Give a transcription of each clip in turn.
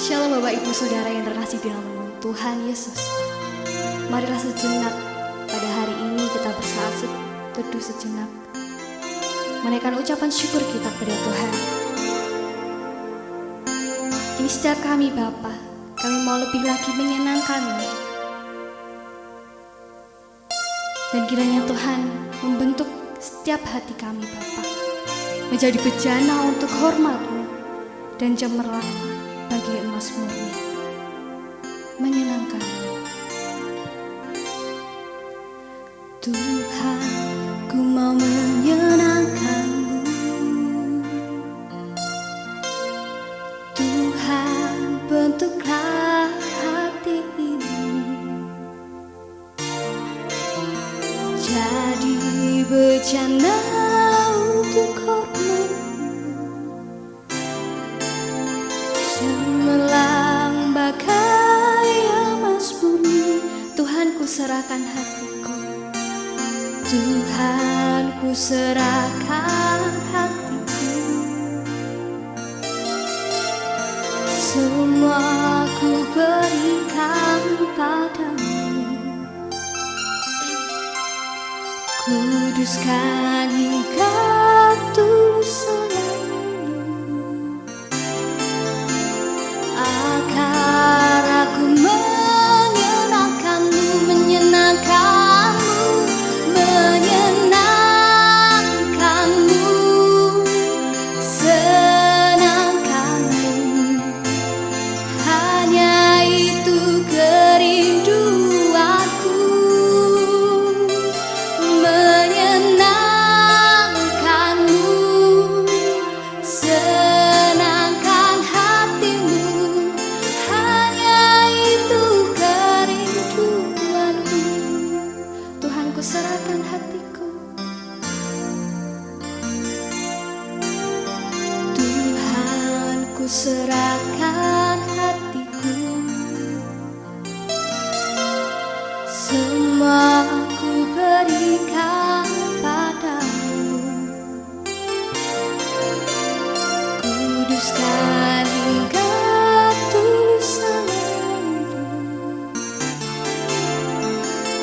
Shalom Bapak Ibu Saudara yang terkasih di dalam Tuhan Yesus. Marilah sejenak pada hari ini kita bersatu teduh sejenak, menaikkan ucapan syukur kita kepada Tuhan. Ini setiap kami Bapa, kami mau lebih lagi menyenangkan-Mu. Dan kiranya Tuhan membentuk setiap hati kami Bapa, menjadi bejana untuk hormat-Mu dan cemerlang bagi emas murni, menyenangkan. Tuhan, ku mau menyenangkan-Mu. Tuhan, bentuklah hati ini jadi bejana untuk hormat-Mu, cemerlang bagai emas murni. Tuhan, ku serahkan hatiku. Tuhan, ku serahkan hatiku. Semua ku berikan padamu. Kuduskan hingga tulus selalu, agar aku menyenangkan-Mu, menyenangkan-Mu, menyenangkan-Mu, senangkan-Mu. Hanya itu kerinduanku, menyenangkan-Mu, senangkan hatimu. Hanya itu kerinduanku. Tuhan, ku serahkan hatiku. Tuhan, ku serahkan hatiku. Semua ku berikan padamu. Kuduskan hingga tulus selalu,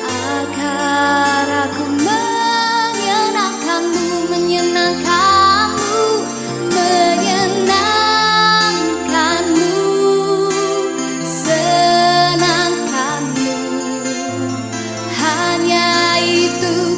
agar aku menyenangkan-Mu, menyenangkan-Mu, menyenangkan-Mu, senangkan-Mu. Hanya itu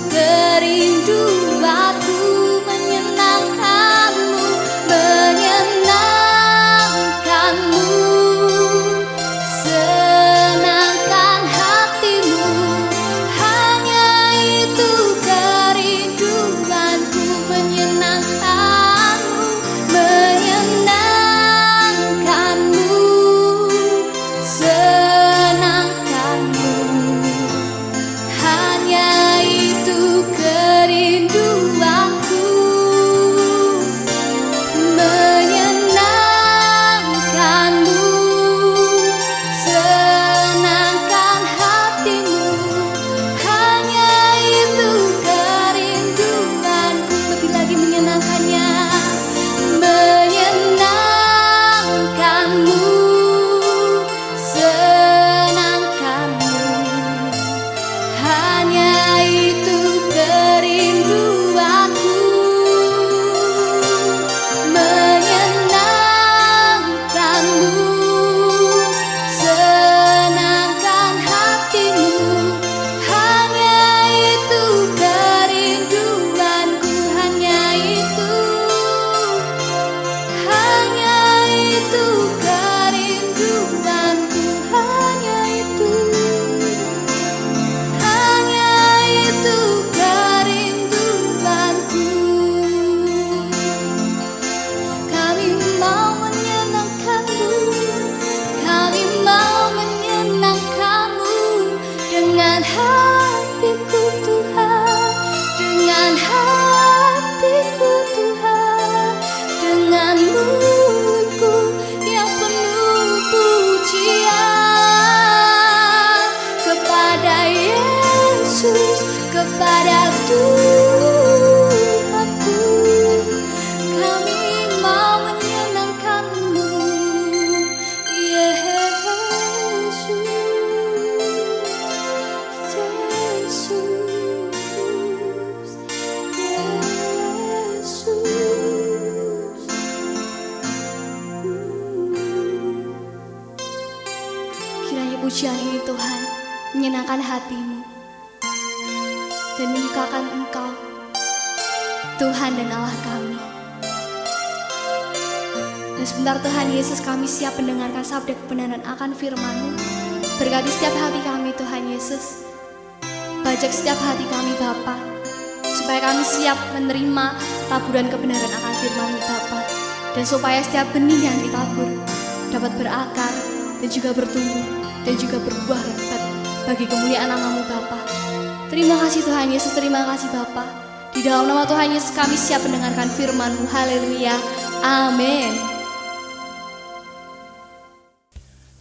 pujian ini Tuhan menyenangkan hatimu dan menyukakan Engkau, Tuhan dan Allah kami. Dan sebentar Tuhan Yesus, kami siap mendengarkan sabda kebenaran akan firman-Mu. Berkati setiap hati kami Tuhan Yesus. Bajak setiap hati kami Bapa, supaya kami siap menerima taburan kebenaran akan firman-Mu Bapa. Dan supaya setiap benih yang ditabur dapat berakar dan juga bertumbuh dan juga berbuah lebat bagi kemuliaan nama-Mu Bapa. Terima kasih Tuhan Yesus, terima kasih Bapa. Di dalam nama Tuhan Yesus kami siap mendengarkan firman-Mu. Haleluya. Amin.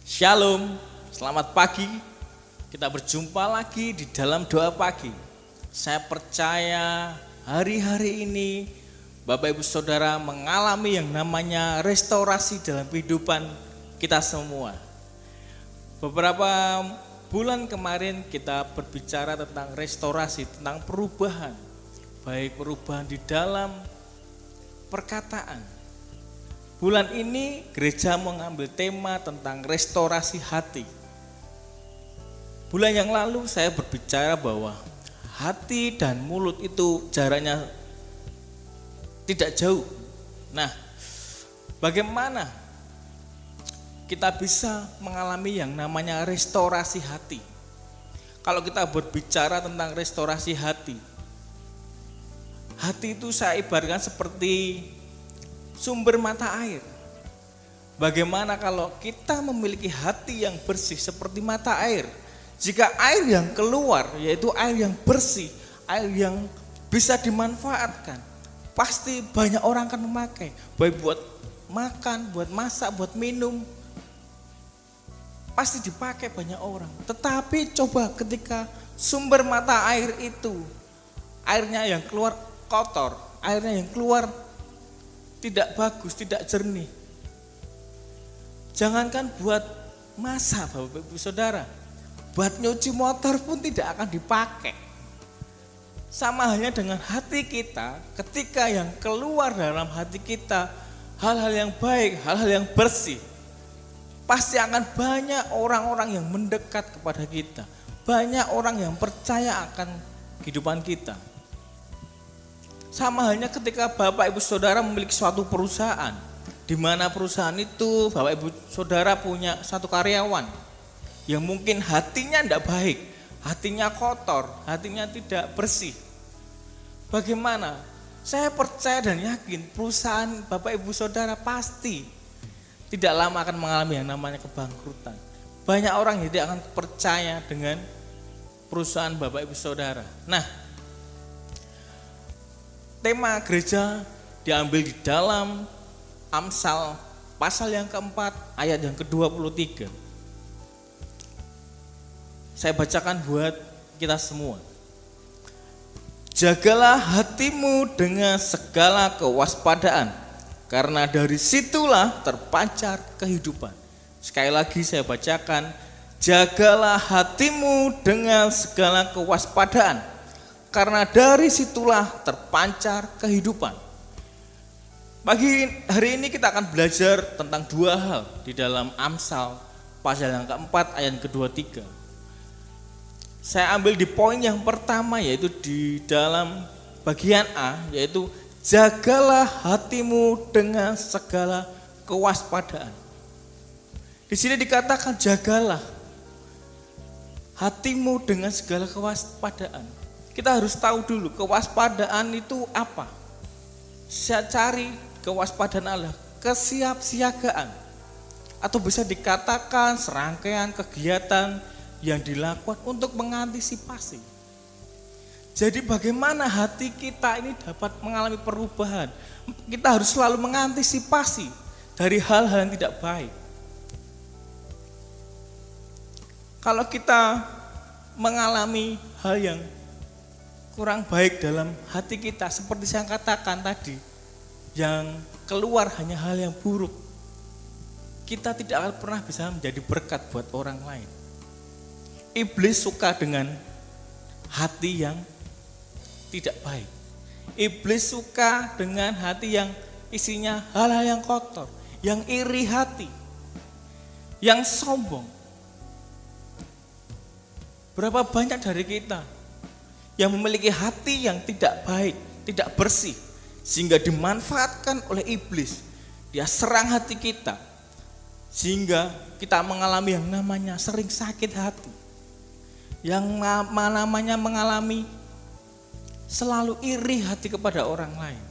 Shalom, selamat pagi. Kita berjumpa lagi di dalam doa pagi. Saya percaya hari-hari ini Bapak Ibu Saudara mengalami yang namanya restorasi dalam kehidupan kita semua. Beberapa bulan kemarin kita berbicara tentang restorasi, tentang perubahan. Baik perubahan di dalam perkataan. Bulan ini gereja mengambil tema tentang restorasi hati. Bulan yang lalu saya berbicara bahwa hati dan mulut itu jaraknya tidak jauh. Nah, bagaimana kita bisa mengalami yang namanya restorasi hati? Kalau kita berbicara tentang restorasi hati, hati itu saya ibaratkan seperti sumber mata air. Bagaimana kalau kita memiliki hati yang bersih seperti mata air? Jika air yang keluar yaitu air yang bersih, air yang bisa dimanfaatkan, pasti banyak orang akan memakai, baik buat makan, buat masak, buat minum. Pasti dipakai banyak orang. Tetapi coba ketika sumber mata air itu airnya yang keluar kotor, airnya yang keluar tidak bagus, tidak jernih. Jangankan buat masak Bapak Ibu Saudara, buat nyuci motor pun tidak akan dipakai. Sama halnya dengan hati kita, ketika yang keluar dalam hati kita hal-hal yang baik, hal-hal yang bersih, pasti akan banyak orang-orang yang mendekat kepada kita. Banyak orang yang percaya akan kehidupan kita. Sama halnya ketika Bapak Ibu Saudara memiliki suatu perusahaan, di mana perusahaan itu Bapak Ibu Saudara punya satu karyawan yang mungkin hatinya tidak baik, hatinya kotor, hatinya tidak bersih. Bagaimana? Saya percaya dan yakin perusahaan Bapak Ibu Saudara pasti tidak lama akan mengalami yang namanya kebangkrutan. Banyak orang yang tidak akan percaya dengan perusahaan Bapak Ibu Saudara. Nah, tema gereja diambil di dalam Amsal pasal yang keempat ayat yang ke-23. Saya bacakan buat kita semua. Jagalah hatimu dengan segala kewaspadaan, karena dari situlah terpancar kehidupan. Sekali lagi saya bacakan, jagalah hatimu dengan segala kewaspadaan, karena dari situlah terpancar kehidupan. Pagi hari ini kita akan belajar tentang dua hal di dalam Amsal pasal yang keempat ayat ke-23. Saya ambil di poin yang pertama, yaitu di dalam bagian A, yaitu jagalah hatimu dengan segala kewaspadaan. Di sini dikatakan jagalah hatimu dengan segala kewaspadaan. Kita harus tahu dulu kewaspadaan itu apa. Saya cari kewaspadaan adalah kesiapsiagaan, atau bisa dikatakan serangkaian kegiatan yang dilakukan untuk mengantisipasi. Jadi bagaimana hati kita ini dapat mengalami perubahan? Kita harus selalu mengantisipasi dari hal-hal yang tidak baik. Kalau kita mengalami hal yang kurang baik dalam hati kita, seperti saya katakan tadi, yang keluar hanya hal yang buruk, kita tidak akan pernah bisa menjadi berkat buat orang lain. Iblis suka dengan hati yang tidak baik. Iblis suka dengan hati yang isinya hal-hal yang kotor, yang iri hati, yang sombong. Berapa banyak dari kita yang memiliki hati yang tidak baik, tidak bersih, sehingga dimanfaatkan oleh iblis. Dia serang hati kita, sehingga kita mengalami yang namanya sering sakit hati, yang namanya mengalami selalu iri hati kepada orang lain.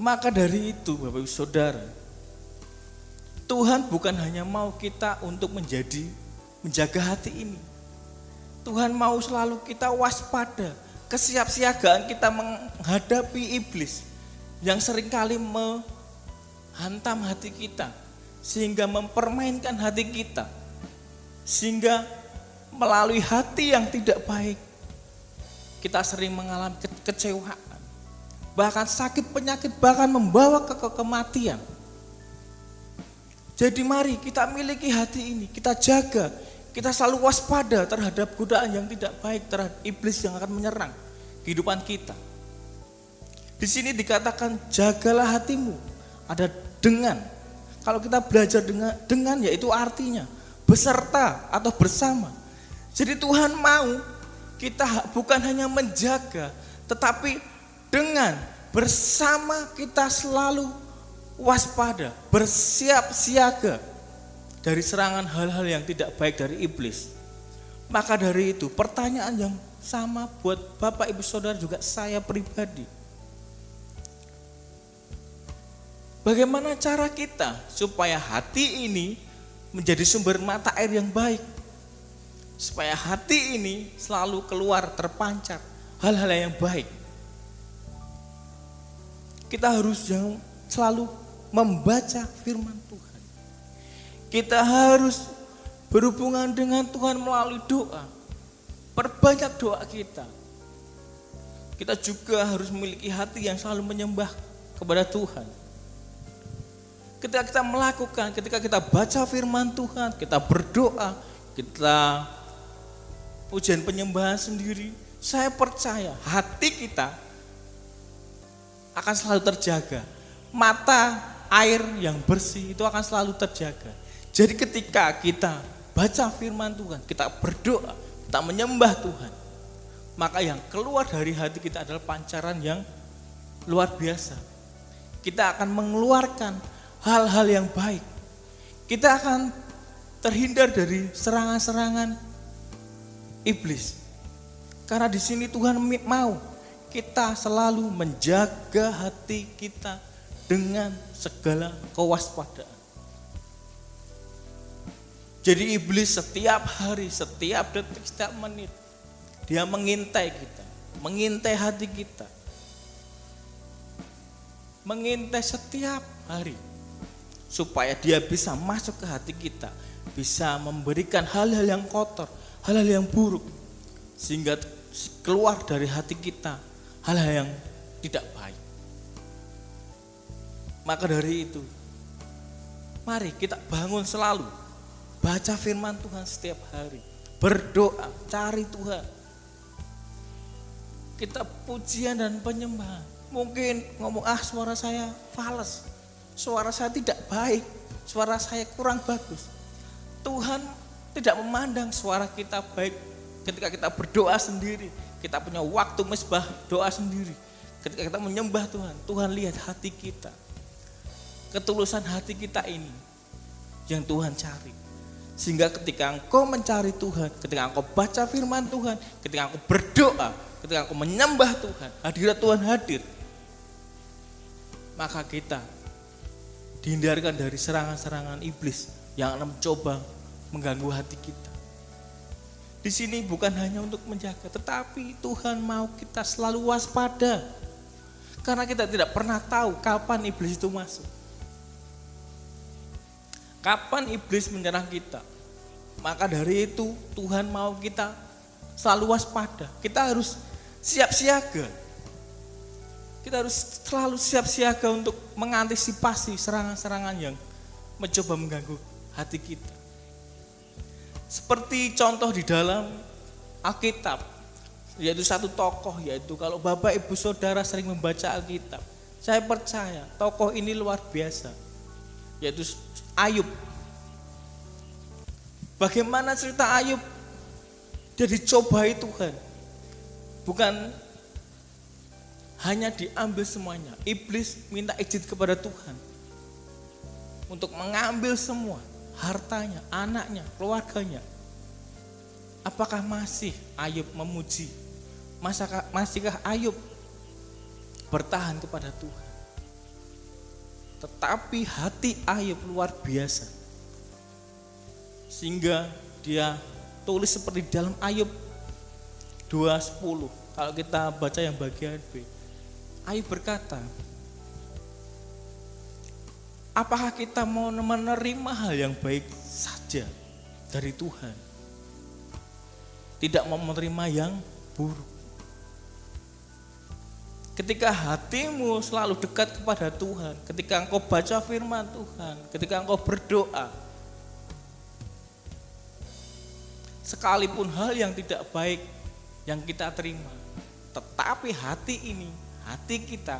Maka dari itu Bapak Ibu Saudara, Tuhan bukan hanya mau kita untuk menjaga hati ini. Tuhan mau selalu kita waspada, kesiapsiagaan kita menghadapi iblis yang seringkali menghantam hati kita, sehingga mempermainkan hati kita, sehingga melalui hati yang tidak baik kita sering mengalami kekecewaan, bahkan sakit penyakit, bahkan membawa ke kematian. Jadi mari kita miliki hati ini, kita jaga, kita selalu waspada terhadap godaan yang tidak baik, terhadap iblis yang akan menyerang kehidupan kita. Di sini dikatakan jagalah hatimu, ada dengan. Kalau kita belajar dengan yaitu artinya beserta atau bersama. Jadi Tuhan mau kita bukan hanya menjaga, tetapi dengan bersama kita selalu waspada, bersiap siaga dari serangan hal-hal yang tidak baik dari iblis. Maka dari itu pertanyaan yang sama buat Bapak Ibu Saudara juga saya pribadi. Bagaimana cara kita supaya hati ini menjadi sumber mata air yang baik? Supaya hati ini selalu keluar terpancar hal-hal yang baik. Kita harus selalu membaca firman Tuhan. Kita harus berhubungan dengan Tuhan melalui doa. Perbanyak doa kita. Kita juga harus memiliki hati yang selalu menyembah kepada Tuhan. Ketika kita melakukan, ketika kita baca firman Tuhan, kita berdoa, kita pujian penyembahan sendiri, saya percaya hati kita akan selalu terjaga. Mata air yang bersih itu akan selalu terjaga. Jadi ketika kita baca firman Tuhan, kita berdoa, kita menyembah Tuhan, maka yang keluar dari hati kita adalah pancaran yang luar biasa. Kita akan mengeluarkan hal-hal yang baik. Kita akan terhindar dari serangan-serangan iblis. Karena di sini Tuhan mau kita selalu menjaga hati kita dengan segala kewaspadaan. Jadi iblis setiap hari, setiap detik, setiap menit dia mengintai kita, mengintai hati kita, mengintai setiap hari supaya dia bisa masuk ke hati kita, bisa memberikan hal-hal yang kotor, hal-hal yang buruk, sehingga keluar dari hati kita hal-hal yang tidak baik. Maka dari itu, mari kita bangun selalu, baca firman Tuhan setiap hari, berdoa, cari Tuhan. Kita pujian dan penyembahan. Mungkin ngomong, suara saya fales, suara saya tidak baik, suara saya kurang bagus. Tuhan tidak memandang suara kita baik ketika kita berdoa sendiri, kita punya waktu mesbah doa sendiri. Ketika kita menyembah Tuhan, Tuhan lihat hati kita. Ketulusan hati kita ini yang Tuhan cari. Sehingga ketika engkau mencari Tuhan, ketika engkau baca firman Tuhan, ketika engkau berdoa, ketika engkau menyembah Tuhan, hadirat Tuhan hadir, maka kita dihindarkan dari serangan-serangan iblis yang akan mencoba mengganggu hati kita. Di sini bukan hanya untuk menjaga, tetapi Tuhan mau kita selalu waspada. Karena kita tidak pernah tahu kapan iblis itu masuk. Kapan iblis menyerang kita. Maka dari itu Tuhan mau kita selalu waspada. Kita harus siap siaga. Kita harus selalu siap siaga untuk mengantisipasi serangan-serangan yang mencoba mengganggu hati kita. Seperti contoh di dalam Alkitab, yaitu satu tokoh, yaitu kalau Bapak Ibu Saudara sering membaca Alkitab, saya percaya tokoh ini luar biasa, yaitu Ayub. Bagaimana cerita Ayub? Dia dicobai Tuhan. Bukan hanya diambil semuanya. Iblis minta izin kepada Tuhan untuk mengambil semua hartanya, anaknya, keluarganya. Apakah masih Ayub memuji? Masihkah Ayub bertahan kepada Tuhan? Tetapi hati Ayub luar biasa, sehingga dia tulis seperti dalam Ayub 2:10. Kalau kita baca yang bagian B, Ayub berkata, apakah kita mau menerima hal yang baik saja dari Tuhan, tidak mau menerima yang buruk? Ketika hatimu selalu dekat kepada Tuhan, ketika engkau baca firman Tuhan, ketika engkau berdoa, sekalipun hal yang tidak baik yang kita terima, tetapi hati kita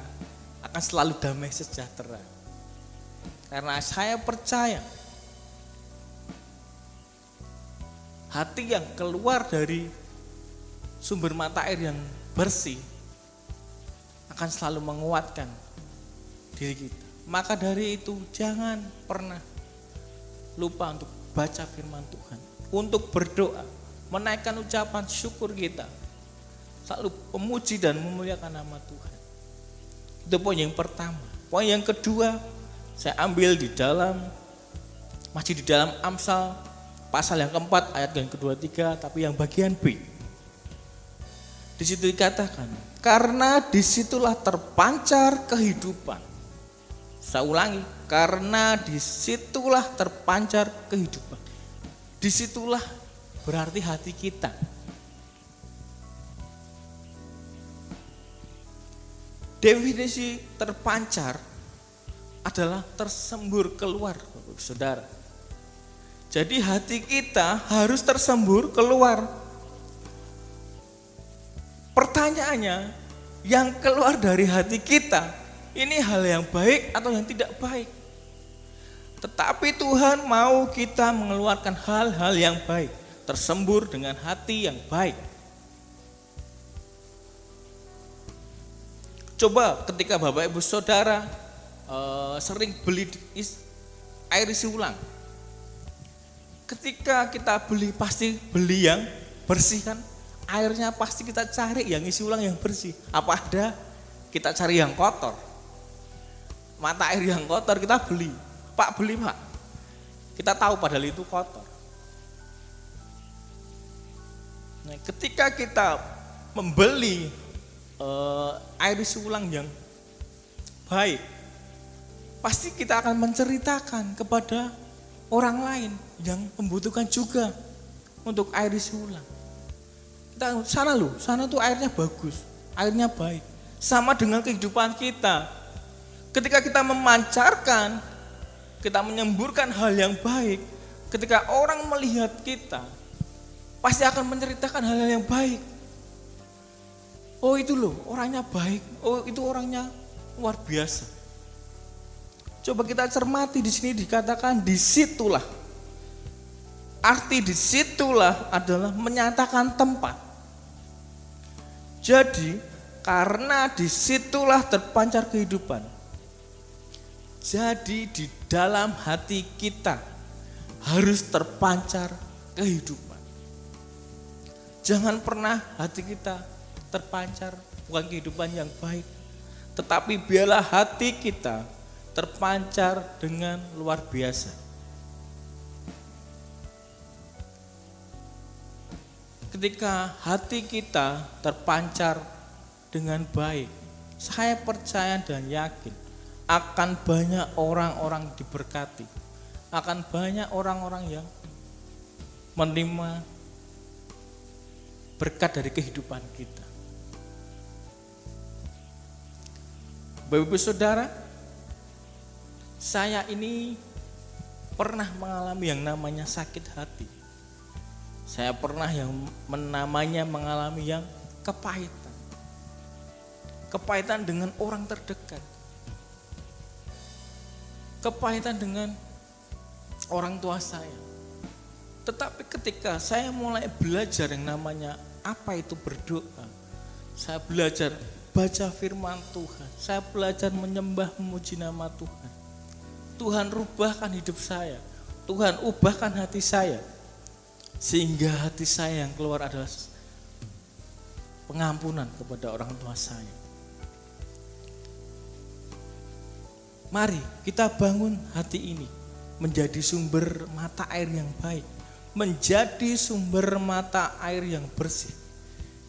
akan selalu damai sejahtera. Karena saya percaya hati yang keluar dari sumber mata air yang bersih akan selalu menguatkan diri kita. Maka dari itu jangan pernah lupa untuk baca firman Tuhan, untuk berdoa, menaikkan ucapan syukur kita, selalu memuji dan memuliakan nama Tuhan. Itu poin yang pertama. Poin yang kedua saya ambil masih di dalam Amsal pasal yang keempat ayat yang kedua-tiga, tapi yang bagian B. Di situ dikatakan, karena disitulah terpancar kehidupan. Saya ulangi, karena disitulah terpancar kehidupan. Disitulah berarti hati kita. Definisi terpancar adalah tersembur keluar, saudara. Jadi hati kita harus tersembur keluar. Pertanyaannya, yang keluar dari hati kita ini hal yang baik atau yang tidak baik? Tetapi Tuhan mau kita mengeluarkan hal-hal yang baik, tersembur dengan hati yang baik. Coba ketika Bapak Ibu Saudara sering beli air isi ulang. Ketika kita beli pasti beli yang bersih kan? Airnya pasti kita cari yang isi ulang yang bersih. Apa ada kita cari yang kotor? Mata air yang kotor kita beli. Pak beli Pak. Kita tahu padahal itu kotor. Nah, ketika kita membeli air isi ulang yang baik, pasti kita akan menceritakan kepada orang lain yang membutuhkan juga untuk air isi ulang. Kita sana tuh airnya bagus, airnya baik. Sama dengan kehidupan kita. Ketika kita memancarkan, kita menyemburkan hal yang baik, ketika orang melihat kita, pasti akan menceritakan hal-hal yang baik. Oh itu loh, orangnya baik. Oh itu orangnya luar biasa. Coba kita cermati di sini dikatakan disitulah. Arti disitulah adalah menyatakan tempat. Jadi karena disitulah terpancar kehidupan. Jadi di dalam hati kita harus terpancar kehidupan. Jangan pernah hati kita terpancar bukan kehidupan yang baik, tetapi biarlah hati kita terpancar dengan luar biasa. Ketika hati kita terpancar dengan baik, saya percaya dan yakin akan banyak orang-orang diberkati, akan banyak orang-orang yang menerima berkat dari kehidupan kita. Bapak Ibu Saudara, saya ini pernah mengalami yang namanya sakit hati. Saya pernah yang mengalami yang kepahitan. Kepahitan dengan orang terdekat. Kepahitan dengan orang tua saya. Tetapi ketika saya mulai belajar yang namanya apa itu berdoa, saya belajar baca firman Tuhan, saya belajar menyembah memuji nama Tuhan. Tuhan rubahkan hidup saya, Tuhan ubahkan hati saya, sehingga hati saya yang keluar adalah pengampunan kepada orang tua saya. Mari kita bangun hati ini menjadi sumber mata air yang baik, menjadi sumber mata air yang bersih,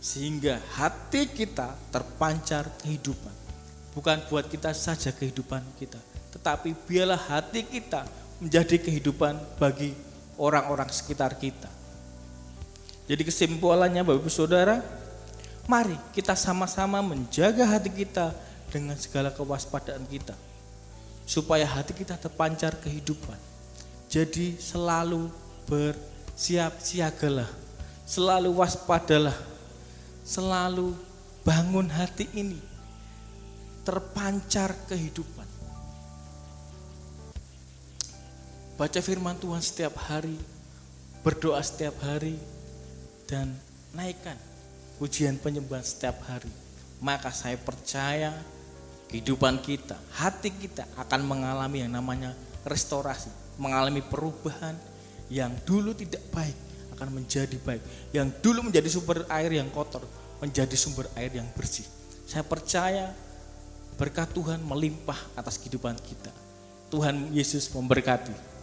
sehingga hati kita terpancar kehidupan. Bukan buat kita saja kehidupan kita, tetapi biarlah hati kita menjadi kehidupan bagi orang-orang sekitar kita. Jadi kesimpulannya Bapak Ibu Saudara, mari kita sama-sama menjaga hati kita dengan segala kewaspadaan kita, supaya hati kita terpancar kehidupan. Jadi selalu bersiap siagalah, selalu waspadalah, selalu bangun hati ini terpancar kehidupan. Baca firman Tuhan setiap hari, berdoa setiap hari, dan naikkan pujian penyembahan setiap hari. Maka saya percaya kehidupan kita, hati kita akan mengalami yang namanya restorasi, mengalami perubahan. Yang dulu tidak baik akan menjadi baik, yang dulu menjadi sumber air yang kotor menjadi sumber air yang bersih. Saya percaya berkat Tuhan melimpah atas kehidupan kita. Tuhan Yesus memberkati.